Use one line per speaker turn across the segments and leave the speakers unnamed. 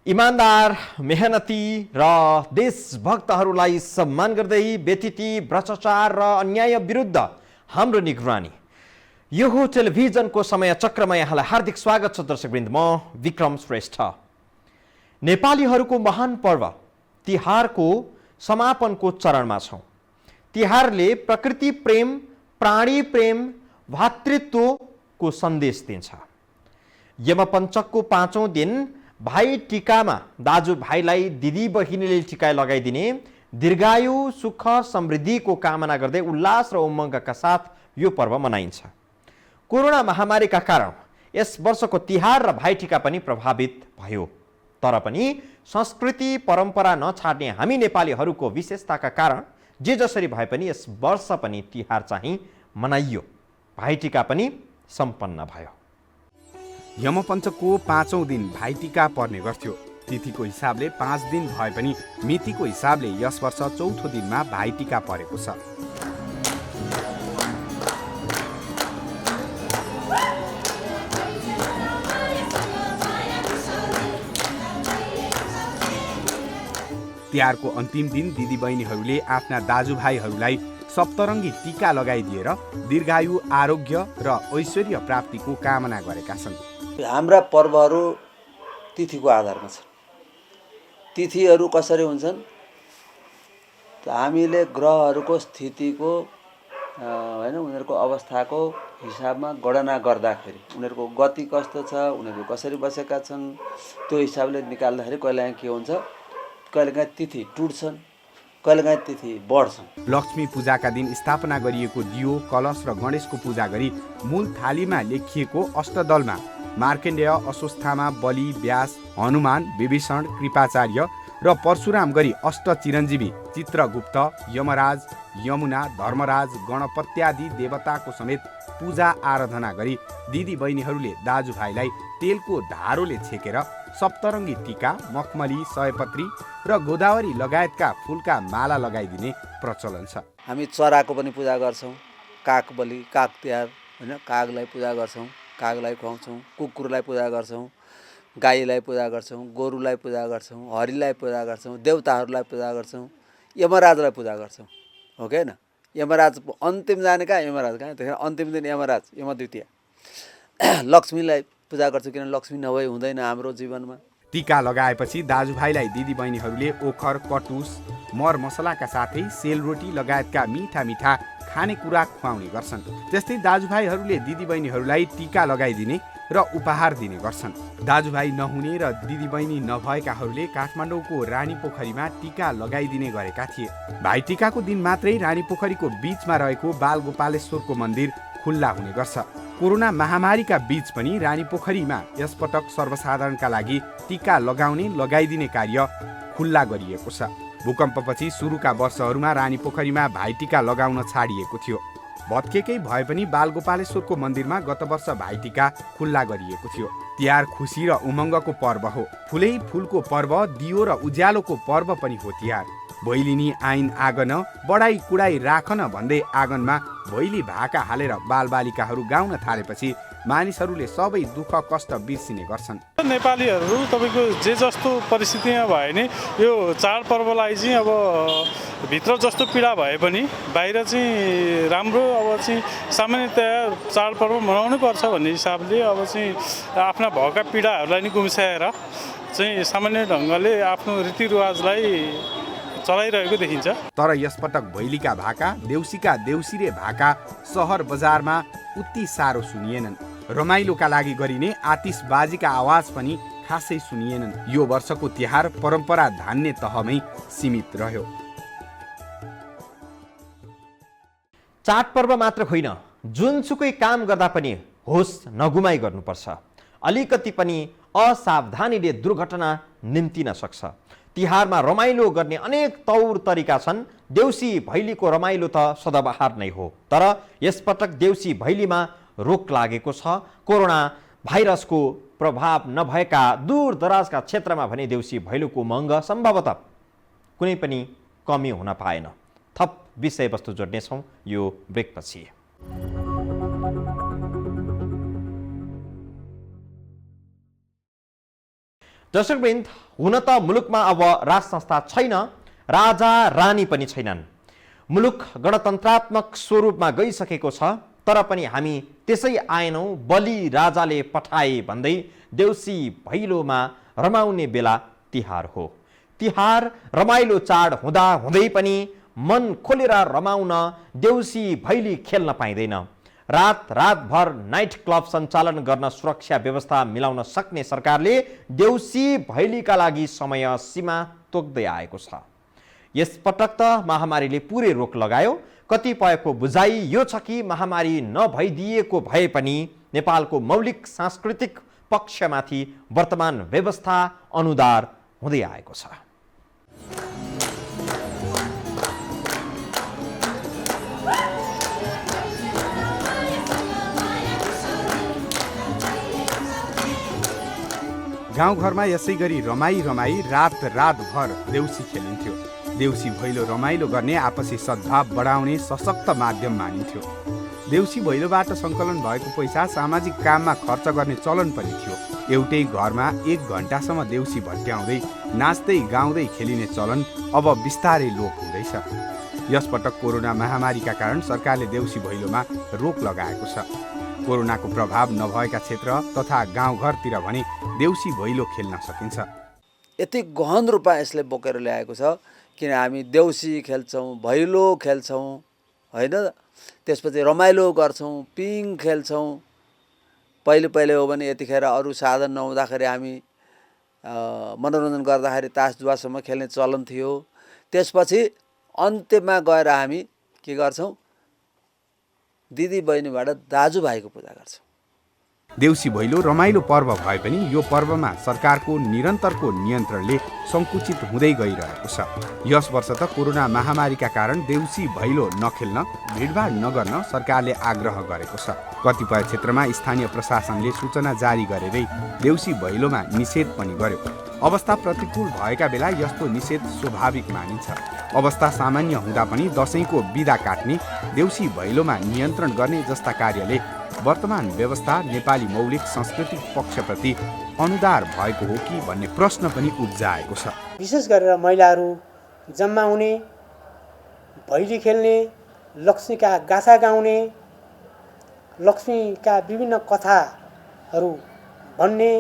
इमानदार, मेहनती र देशभक्तहरूलाई सम्मान गर्दै व्यतिथि भ्रष्टाचार र अन्याय विरुद्ध हाम्रो निगरानी। यो हो टेलिभिजनको समय चक्रमा यहाँलाई हार्दिक स्वागत छ दर्शकवृन्द। म विक्रम श्रेष्ठ। नेपालीहरूको महान पर्व तिहारको समापनको चरणमा छौँ। तिहारले प्रकृति प्रेम, प्राणी प्रेम, भातृत्वको सन्देश दिन्छ। यमपञ्चकको 5औं दिन भाइ टिकामा दाजुभाइलाई दिदी बहिनीले टिका लगाइदिने, दीर्घायु सुख समृद्धिको कामना गर्दै उल्लास र उमङ्गका साथ यो पर्व मनाइन्छ। कोरोना महामारीका कारण यस वर्षको तिहार र भाइटिका पनि प्रभावित भयो, तर पनि संस्कृति परम्परा नछाड्ने हामी नेपालीहरूको विशेषताका कारण जे जसरी भए पनि यस वर्ष पनि तिहार चाहिँ मनाइयो, भाइटिका पनि सम्पन्न भयो।
यमपञ्चकको 5औं दिन भाइटिका पर्ने गर्थ्यो। तिथिको हिसाबले 5 दिन भए पनि मितिको हिसाबले यस वर्ष 4थो दिनमा भाइटिका परेको छ। तिहारको अन्तिम दिन दिदीबहिनीहरूले आफ्ना दाजुभाइहरूलाई सप्तरङ्गी टिका लगाइदिएर दीर्घायु, आरोग्य र ऐश्वर्य प्राप्तिको कामना गरेका छन्।
हाम्रा पर्वहरू तिथिको आधारमा छन्। तिथिहरू कसरी हुन्छन्? हामीले ग्रहहरूको स्थितिको हैन, उनीहरूको अवस्थाको हिसाबमा गणना गर्दाखेरि उनीहरूको गति कस्तो छ, उनीहरू कसरी बसेका छन्, त्यो हिसाबले निकाल्दाखेरि कहिलेकाहीँ के हुन्छ, कहिलेकाहीँ तिथि टुट्छन्, कहिलेकाहीँ तिथि बढ्छन्।
लक्ष्मी पूजाका दिन स्थापना गरिएको दियो, कलश र गणेशको पूजा गरी मूल थालीमा लेखिएको अष्टदलमा मार्कण्डेय, अश्वत्थामा, बलि, व्यास, हनुमान, विभीषण, कृपाचार्य र परशुराम गरी अष्ट चिरञ्जीवी चित्रगुप्त, यमराज, यमुना, धर्मराज, गणपत्यादि देवताको समेत पूजा आराधना गरी दिदी बहिनीहरूले दाजुभाइलाई तेलको धारोले छेकेर सप्तरङ्गी टिका, मखमली, सयपत्री र गोदावरी लगायतका फुलका माला लगाइदिने प्रचलन छ।
हामी चराको पनि पूजा गर्छौँ। काग बलि, काग तिहार हैन, कागलाई पूजा गर्छौँ, कागलाई खुवाउँछौँ, कुकुरलाई पूजा गर्छौँ, गाईलाई पूजा गर्छौँ, गोरुलाई पूजा गर्छौँ, हरिलाई पूजा गर्छौँ, देवताहरूलाई पूजा गर्छौँ, यमराजलाई पूजा गर्छौँ। हो कि हैन? यमराज अन्तिम जाने कहाँ? यमराज कहाँ? त्यही अन्तिम दिन यमराज, यमद्वितीय। लक्ष्मीलाई पूजा गर्छौँ, किन लक्ष्मी नभए हुँदैन हाम्रो जीवनमा।
टिका लगाएपछि दाजुभाइलाई दिदीबहिनीहरूले ओखर, कटुस, मर मसलाका साथै सेलरोटी लगायतका मिठा मिठा खानेकुरा खुवाउने गर्छन्। त्यस्तै दाजुभाइहरूले दिदीबहिनीहरूलाई टिका लगाइदिने र उपहार दिने गर्छन्। दाजुभाइ नहुने र दिदीबहिनी नभएकाहरूले काठमाडौँको रानी पोखरीमा टिका लगाइदिने गरेका थिए। भाइटिकाको दिन मात्रै रानी पोखरीको बीचमा रहेको बालगोपालेश्वरको मन्दिर खुल्ला हुने गर्छ। कोरोना महामारीका बीच पनि रानी पोखरीमा यसपटक सर्वसाधारणका लागि टिका लगाइदिने कार्य खुल्ला गरिएको छ। भूकम्पपछि सुरुका वर्षहरूमा रानी पोखरीमा भाइटिका लगाउन छाडिएको थियो। भत्केकै भए पनि बालगोपालेश्वरको मन्दिरमा गत वर्ष भाइटिका खुल्ला गरिएको थियो। तिहार खुसी र उमङ्गको पर्व हो। फुलै फुलको पर्व, दियो र उज्यालोको पर्व पनि हो तिहार। भैलिनी आइन आगन, बढाई कुडाई राखन भन्दै आँगनमा भैली भाका हालेर बालबालिकाहरू गाउन थालेपछि मानिसहरूले सबै दुःख कष्ट बिर्सिने गर्छन्।
नेपालीहरू तपाईँको जे जस्तो परिस्थितिमा भए नि यो चाडपर्वलाई चाहिँ अब भित्र जस्तो पीडा भए पनि बाहिर चाहिँ राम्रो, अब चाहिँ सामान्यतया चाडपर्व मनाउनै पर्छ भन्ने हिसाबले अब चाहिँ आफ्ना भएका पीडाहरूलाई नि गुम्साएर चाहिँ सामान्य ढङ्गले आफ्नो रीतिरिवाजलाई चलाइरहेको देखिन्छ।
तर यसपटक भैलीका भाका, देउसीका देउसिरे भाका सहर बजारमा उति साह्रो सुनिएनन्। रमाइलोका लागि गरिने आतिशबाजीका आवाज पनि खासै सुनिएनन्। यो वर्षको तिहार परम्परा धान्ने तहमै सीमित रह्यो।
चाडपर्व मात्र होइन, जुनसुकै काम गर्दा पनि होस नगुमाई गर्नुपर्छ। अलिकति पनि असावधानीले दुर्घटना निम्तिन सक्छ। तिहारमा रमाइलो गर्ने अनेक तौर तरिका छन्। देउसी भैलीको रमाइलो त सदाबहार नै हो, तर यसपटक देउसी भैलीमा रोक लागेको छ। कोरोना भाइरसको प्रभाव नभएका दूर दराजका क्षेत्रमा भने देउसी भैलोको उमङ्ग सम्भवतः कुनै पनि कमी हुन पाएन। थप विषयवस्तु जोड्नेछौँ यो ब्रेकपछि। दर्शकवृन्द, हुन त मुलुकमा अब राज संस्था छैन, राजा रानी पनि छैनन्। मुलुक गणतन्त्रात्मक स्वरूपमा गइसकेको छ, तर पनि हामी त्यसै आएनौँ। बलि राजाले पठाए भन्दै देउसी भैलोमा रमाउने बेला तिहार हो। तिहार रमाइलो चाड हुँदा हुँदै पनि मन खोलेर रमाउन देउसी भैली खेल्न पाइँदैन। रातभर नाइट क्लब सञ्चालन गर्न सुरक्षा व्यवस्था मिलाउन सक्ने सरकारले देउसी भैलीका लागि समय सीमा तोक्दै आएको छ। यस पटक त महामारीले पुरै रोक लगायो। कतिपयको बुझाइ यो छ कि महामारी नभइदिएको भए पनि नेपालको मौलिक सांस्कृतिक पक्षमाथि वर्तमान व्यवस्था अनुदार हुँदै आएको छ।
गाउँघरमा यसै गरी रमाई रातभर देउसी खेलिन्थ्यो। देउसी भैलो रमाइलो गर्ने आपसी सद्भाव बढाउने सशक्त माध्यम मानिन्थ्यो। देउसी भैलोबाट सङ्कलन भएको पैसा सामाजिक काममा खर्च गर्ने चलन पनि थियो। एउटै घरमा 1 घन्टासम्म देउसी भट्ट्याउँदै नाच्दै गाउँदै खेलिने चलन अब बिस्तारै लोप हुँदैछ। यसपटक कोरोना महामारीका कारण सरकारले देउसी भैलोमा रोक लगाएको छ। कोरोनाको प्रभाव नभएका क्षेत्र तथा गाउँघरतिर भने देउसी भैलो खेल्न सकिन्छ।
यति गहन रूपमा यसले बोकेर ल्याएको छ, किन हामी देउसी खेल्छौँ, भैलो खेल्छौँ होइन, त्यसपछि रमाइलो गर्छौँ, पिङ खेल्छौँ। पहिले हो भने यतिखेर अरू साधन नहुँदाखेरि हामी मनोरञ्जन गर्दाखेरि तास जुवासम्म खेल्ने चलन थियो। त्यसपछि अन्त्यमा गएर हामी के गर्छौँ, दिदी बहिनीबाट दाजुभाइको पूजा गर्छौँ।
देउसी भैलो रमाइलो पर्व भए पनि यो पर्वमा सरकारको निरन्तरको नियन्त्रणले सङ्कुचित हुँदै गइरहेको छ। यस वर्ष त कोरोना महामारीका कारण देउसी भैलो नखेल्न, भिडभाड नगर्न सरकारले आग्रह गरेको छ। कतिपय क्षेत्रमा स्थानीय प्रशासनले सूचना जारी गरेरै देउसी भैलोमा निषेध पनि गर्यो। अवस्था प्रतिकूल भएका बेला यस्तो निषेध स्वाभाविक मानिन्छ। अवस्था सामान्य हुँदा पनि दशैंको बिदा काट्ने, देउसी भैलोमा नियन्त्रण गर्ने जस्ता कार्यले वर्तमान व्यवस्था नेपाली मौलिक सांस्कृतिक पक्षप्रति अनुदार भएको हो कि भन्ने प्रश्न पनि उब्जाएको छ।
विशेष गरेर महिलाहरू जम्मा हुने, भैली खेल्ने, लक्ष्मीका गाथा गाउने, लक्ष्मीका विभिन्न कथाहरू भन्ने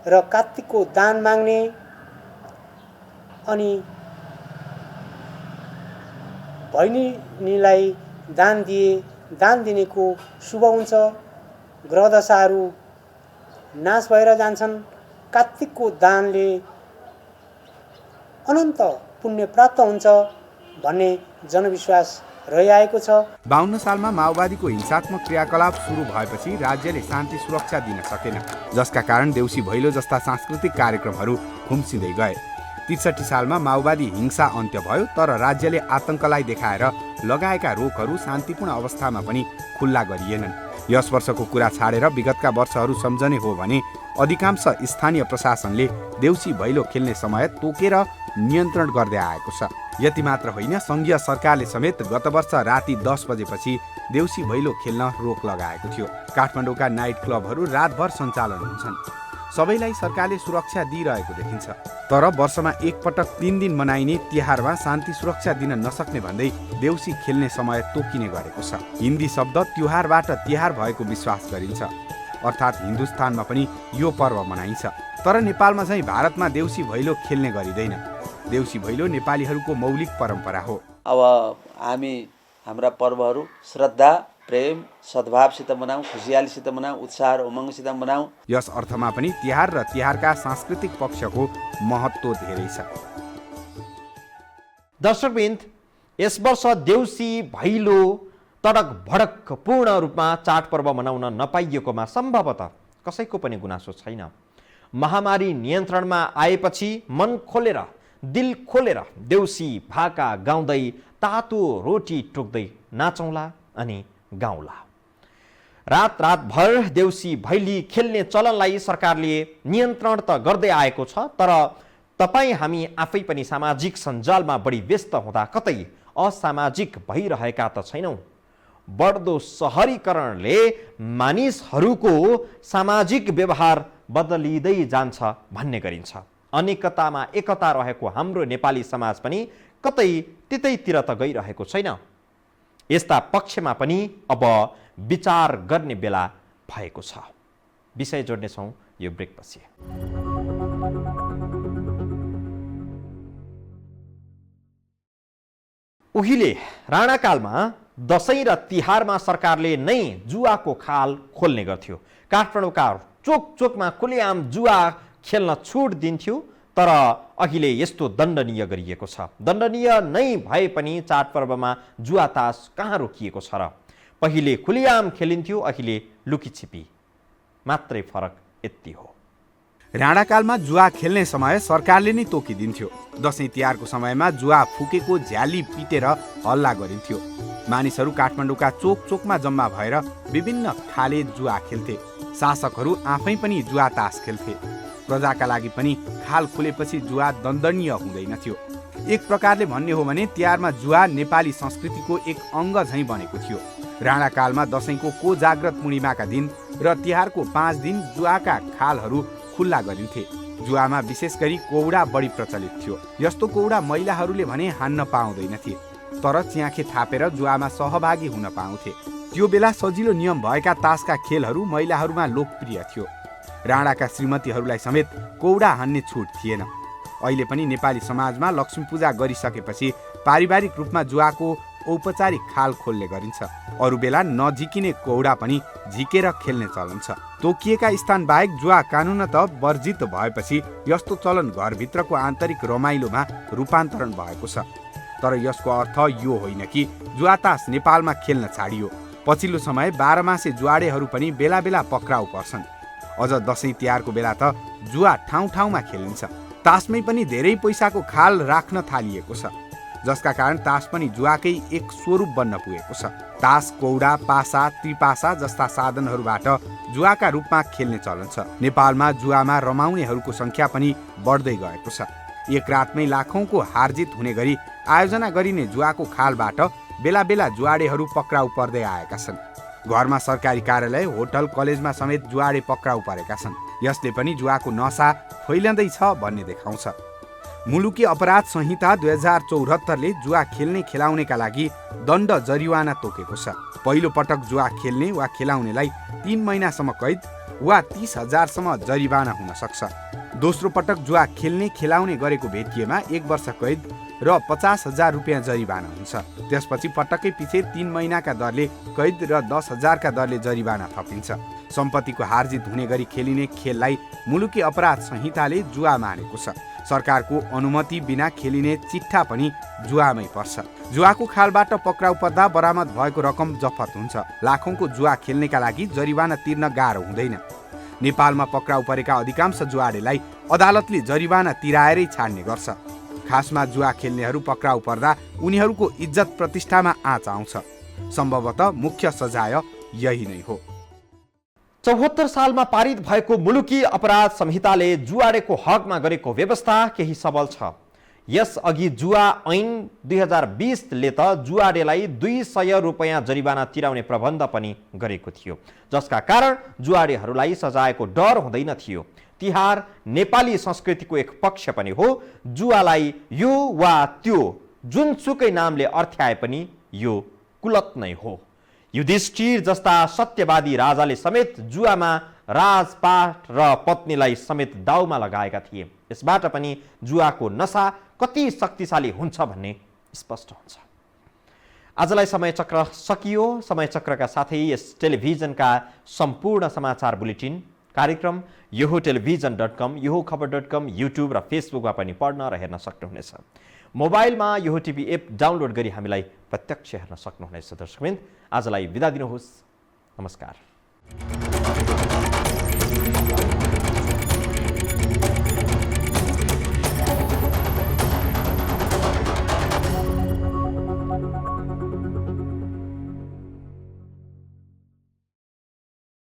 र कार्तिकको दान माग्ने, अनि भैनीलाई दान दिनेको शुभ हुन्छ। ग्रहदशाहरू नाश भएर जान्छन्। कार्तिकको दानले अनन्त पुण्य प्राप्त हुन्छ भन्ने जनविश्वास रहिआएको छ।
52 सालमा माओवादीको हिंसात्मक क्रियाकलाप सुरु भएपछि राज्यले शान्ति सुरक्षा दिन सकेन, जसका कारण देउसी भैलो जस्ता सांस्कृतिक कार्यक्रमहरू खुम्सिँदै गए। 63 सालमा माओवादी हिंसा अन्त्य भयो, तर राज्यले आतंकलाई देखाएर लगाएका रोकहरू शान्तिपूर्ण अवस्थामा पनि खुल्ला गरिएनन्। यस वर्षको कुरा छाडेर विगतका वर्षहरू सम्झने हो भने अधिकांश स्थानीय प्रशासनले देउसी भैलो खेल्ने समय तोकेर नियन्त्रण गर्दै आएको छ। यति मात्र होइन, सङ्घीय सरकारले समेत गत वर्ष राति 10 बजेपछि देउसी भैलो खेल्न रोक लगाएको थियो। काठमाडौँका नाइट क्लबहरू रातभर सञ्चालन हुन्छन्। सबैलाई सरकारले सुरक्षा दिइरहेको देखिन्छ, तर वर्षमा एक पटक 3 दिन मनाइने तिहारमा शान्ति सुरक्षा दिन नसक्ने भन्दै देउसी खेल्ने समय तोकिने गरेको छ। हिन्दी शब्द त्योहारबाट तिहार भएको विश्वास गरिन्छ, अर्थात् हिन्दुस्तानमा पनि यो पर्व मनाइन्छ। तर नेपालमा चाहिँ भारतमा देउसी भैलो खेल्ने गरिँदैन। देउसी भैलो नेपालीहरूको मौलिक परम्परा हो।
अब हामी हाम्रा पर्वहरू श्रद्धा, प्रेम, सद्भावसित मनाऊ, खुसियालीसित मनाऊ, उत्साह र उमङ्गसित मनाऊ।
यस अर्थमा पनि तिहार र तिहारका सांस्कृतिक पक्षको महत्त्व धेरै छ।
दर्शकवृन्द, यस वर्ष देउसी भैलो तडक भडक पूर्ण रूपमा चाडपर्व मनाउन नपाइएकोमा सम्भवतः कसैको पनि गुनासो छैन। महामारी नियन्त्रणमा आएपछि मन खोलेर, दिल खोलेर देउसी भाका गाउँदै तातो रोटी टोक्दै नाचौँला अनि गाउँला। रातभर देउसी भैली खेल्ने चलनलाई सरकारले नियन्त्रण त गर्दै आएको छ, तर तपाईँ हामी आफै पनि सामाजिक सञ्जालमा बढी व्यस्त हुँदा कतै असामाजिक भइरहेका त छैनौँ। बढ्दो सहरीकरणले मानिसहरूको सामाजिक व्यवहार बदलिँदै जान्छ भन्ने गरिन्छ। अनेकतामा एकता रहेको हाम्रो नेपाली समाज पनि कतै त्यतैतिर त गइरहेको छैन। यस्ता पक्षमा पनि अब विचार गर्ने बेला भएको छ। विषय जोड्नेछौँ यो ब्रेकपछि। उहिले राणाकालमा दशैं र तिहारमा सरकारले नै जुवाको खाल खोल्ने गर्थ्यो। काठमाडौँका चोक चोकमा खुलेआम जुवा खेल्न छुट दिन्थ्यो, तर अहिले यस्तो दण्डनीय गरिएको छ। दण्डनीय नै भए पनि चाडपर्वमा जुवा तास कहाँ रोकिएको छ र? पहिले खुलेआम खेलिन्थ्यो, अहिले लुकीछिपी मात्रै फरक यति हो।
राणाकालमा जुवा खेल्ने समय सरकारले नै तोकिदिन्थ्यो। दशैं तिहारको समयमा जुवा फुकेको झ्याली पिटेर हल्ला गरिन्थ्यो। मानिसहरू काठमाडौँका चोक चोकमा जम्मा भएर विभिन्न खाले जुवा खेल्थे। शासकहरू आफै पनि जुवा तास खेल्थे। प्रजाका लागि पनि खाल खुलेपछि जुवा दण्डनीय हुँदैनथ्यो। एक प्रकारले भन्ने हो भने तिहारमा जुवा नेपाली संस्कृतिको एक अङ्ग झैँ बनेको थियो। राणाकालमा दशैंको कोजाग्रत पूर्णिमाका दिन र तिहारको 5 दिन जुवाका खालहरू खुल्ला गरिन्थे। जुवामा विशेष गरी कौडा बढी प्रचलित थियो। यस्तो कौडा महिलाहरूले भने हान्न पाउँदैनथे, तर च्याखे थापेर जुवामा सहभागी हुन पाउँथे। त्यो बेला सजिलो नियम भएका तासका खेलहरू महिलाहरूमा लोकप्रिय थियो। राणाका श्रीमतीहरूलाई समेत कौडा हान्ने छुट थिएन। अहिले पनि नेपाली समाजमा लक्ष्मी पूजा गरिसकेपछि पारिवारिक रूपमा जुवाको औपचारिक खाल खोल्ने गरिन्छ। अरू बेला नझिकिने कौडा पनि झिकेर खेल्ने चलन छ। तोकिएका स्थान बाहेक जुवा कानुनत वर्जित भएपछि यस्तो चलन घरभित्रको आन्तरिक रमाइलोमा रूपान्तरण भएको छ। तर यसको अर्थ यो होइन कि जुवा तास नेपालमा खेल्न छाडियो। पछिल्लो समय 12 मासे जुवाडेहरू पनि बेला बेला पक्राउ पर्छन्। अझ दशैं तिहारको बेला त जुवा ठाउँ ठाउँमा खेलिन्छ। तासमै पनि धेरै पैसाको खाल राख्न थालिएको छ, जसका कारण तास पनि जुवाकै एक स्वरूप बन्न पुगेको छ। तास कौडा, पासा, त्रिपासा जस्ता साधनहरूबाट जुवाका रूपमा खेल्ने चलन छ। नेपालमा जुवामा रमाउनेहरूको संख्या पनि बढ्दै गएको छ। एक रातमै लाखौंको हारजित हुने गरी आयोजना गरिने जुवाको खालबाट बेला बेला जुवाडेहरू पक्राउ पर्दै आएका छन्। घरमा सरकारी कार्यालय, होटल, कलेजमा समेत जुवाडे पक्राउ परेका छन्। यसले पनि जुवाको नशा फैलिँदैछ भन्ने देखाउँछ। मुलुकी अपराध संहिता 2074ले जुवा खेल्ने खेलाउनेका लागि दण्ड जरिवाना तोकेको छ। पहिलो पटक जुवा खेल्ने वा खेलाउनेलाई 3 महिनासम्म कैद वा 30,000सम्म जरिवाना हुन सक्छ। दोस्रो पटक जुवा खेल्ने खेलाउने गरेको भेटिएमा 1 वर्ष कैद र 50,000 रुपियाँ जरिवाना हुन्छ। त्यसपछि पटक्कै पछि 3 महिनाका दरले कैद र 10,000 का दरले जरिवाना थपिन्छ। सम्पत्तिको हारजित हुने गरी खेलिने खेललाई मुलुकी अपराध संहिताले जुवा मानेको छ। सरकारको अनुमति बिना खेलिने चिट्ठा पनि जुवामै पर्छ। जुवाको खालबाट पक्राउ पर्दा बरामद भएको रकम जफत हुन्छ। लाखौंको जुवा खेल्नेका लागि जरिवाना तिर्न गाह्रो हुँदैन। नेपालमा पक्राउ परेका अधिकांश जुवाडेलाई अदालतले जरिवाना तिराएरै छाड्ने गर्छ। खासमा जुवा खेल्नेहरू पक्राउ पर्दा उनीहरूको इज्जत प्रतिष्ठामा आँच आउँछ। सम्भवतः मुख्य सजाय यही नै हो।
74 सालमा पारित भएको मुलुकी अपराध संहिताले जुवाडेको हकमा गरेको व्यवस्था केही सबल छ। यस अघि जुवा ऐन 2020ले त जुवाडेलाई 200 रुपियाँ जरिवाना तिराउने प्रबन्ध पनि गरेको थियो, जसका कारण जुवाडेहरूलाई सजायको डर हुँदैन थियो। तिहार नेपाली संस्कृतिको एक पक्ष पनि हो। जुवालाई यो वा त्यो जुनसुकै नामले अर्थ्याए पनि यो कुलत नै हो। युधिष्ठिर जस्ता सत्यवादी राजाले समेत जुवामा राजपाट र पत्नीलाई समेत दाउमा लगाएका थिए। यसबाट पनि जुवाको नशा कति शक्तिशाली हुन्छ भन्ने स्पष्ट हुन्छ। आजलाई समय चक्र सकियो। समय चक्रका साथै यस टेलिभिजनका सम्पूर्ण समाचार बुलेटिन कार्यक्रम योहो टेलिभिजन.com, योहो खबर.com, युट्युब र फेसबुकमा पनि पढ्न र हेर्न सक्नुहुनेछ। मोबाइलमा योहो टिभी एप डाउनलोड गरी हामीलाई प्रत्यक्ष हेर्न सक्नुहुनेछ। दर्शकवृन्द, आजलाई बिदा दिनुहोस्। नमस्कार।